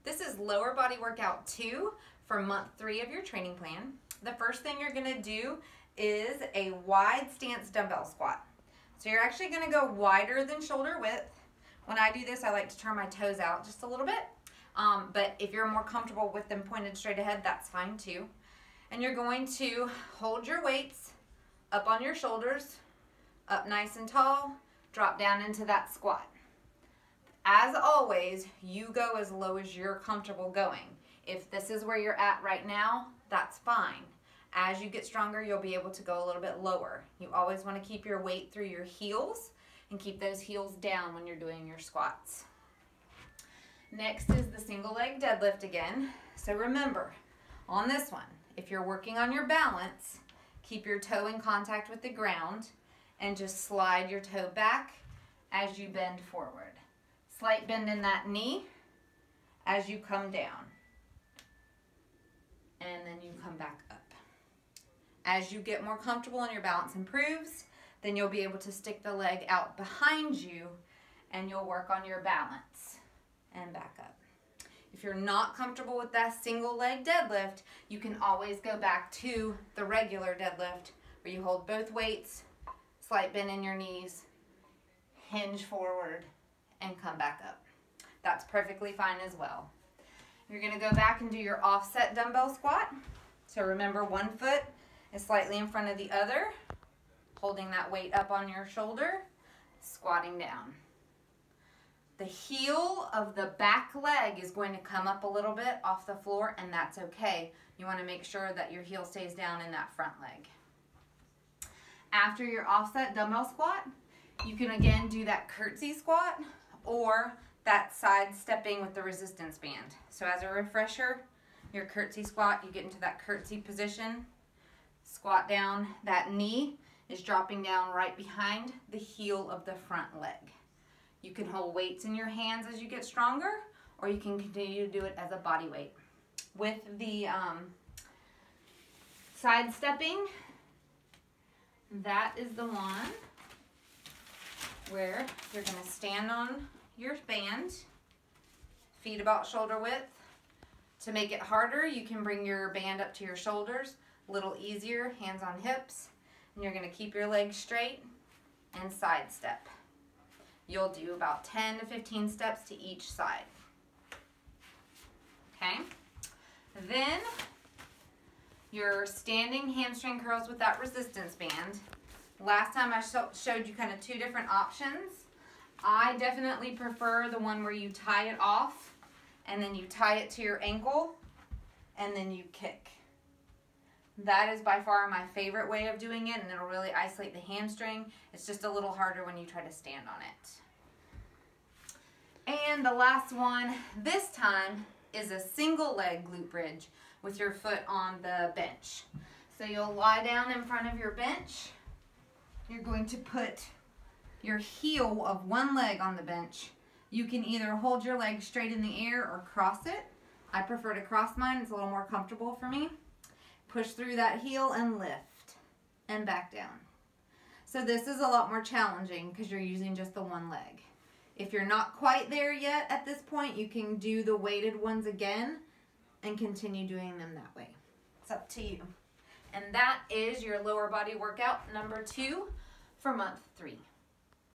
This is lower body workout 2 for month 3 of your training plan. The first thing you're gonna do is a wide stance dumbbell squat. So you're actually gonna go wider than shoulder width. When I do this, I like to turn my toes out just a little bit. But if you're more comfortable with them pointed straight ahead, that's fine too. And you're going to hold your weights up on your shoulders, up nice and tall, drop down into that squat. As always, you go as low as you're comfortable going. If this is where you're at right now, that's fine. As you get stronger, you'll be able to go a little bit lower. You always want to keep your weight through your heels and keep those heels down when you're doing your squats. Next is the single leg deadlift again. So remember, on this one, if you're working on your balance, keep your toe in contact with the ground and just slide your toe back as you bend forward. Slight bend in that knee as you come down. And then you come back up. As you get more comfortable and your balance improves, then you'll be able to stick the leg out behind you and you'll work on your balance and back up. If you're not comfortable with that single leg deadlift, you can always go back to the regular deadlift where you hold both weights, slight bend in your knees, hinge forward, and come back up. That's perfectly fine as well. You're gonna go back and do your offset dumbbell squat. So remember, one foot is slightly in front of the other, holding that weight up on your shoulder, squatting down. The heel of the back leg is going to come up a little bit off the floor, and that's okay. You wanna make sure that your heel stays down in that front leg. After your offset dumbbell squat, you can again do that curtsy squat or that side stepping with the resistance band. So as a refresher, your curtsy squat, you get into that curtsy position, squat down, that knee is dropping down right behind the heel of the front leg. You can hold weights in your hands as you get stronger, or you can continue to do it as a body weight. With the side stepping, that is the one where you're going to stand on your band, feet about shoulder width. To make it harder, you can bring your band up to your shoulders, a little easier, hands on hips, and you're going to keep your legs straight and side step. You'll do about 10 to 15 steps to each side. Okay? Then your standing hamstring curls with that resistance band. Last time I showed you kind of 2 different options. I definitely prefer the one where you tie it off and then you tie it to your ankle and then you kick. That is by far my favorite way of doing it, and it'll really isolate the hamstring. It's just a little harder when you try to stand on it. And the last one, this time, is a single leg glute bridge with your foot on the bench. So you'll lie down in front of your bench. You're going to put your heel of one leg on the bench. You can either hold your leg straight in the air or cross it. I prefer to cross mine, it's a little more comfortable for me. Push through that heel and lift and back down. So this is a lot more challenging because you're using just the one leg. If you're not quite there yet at this point, you can do the weighted ones again and continue doing them that way. It's up to you. And that is your lower body workout number 2 for month 3.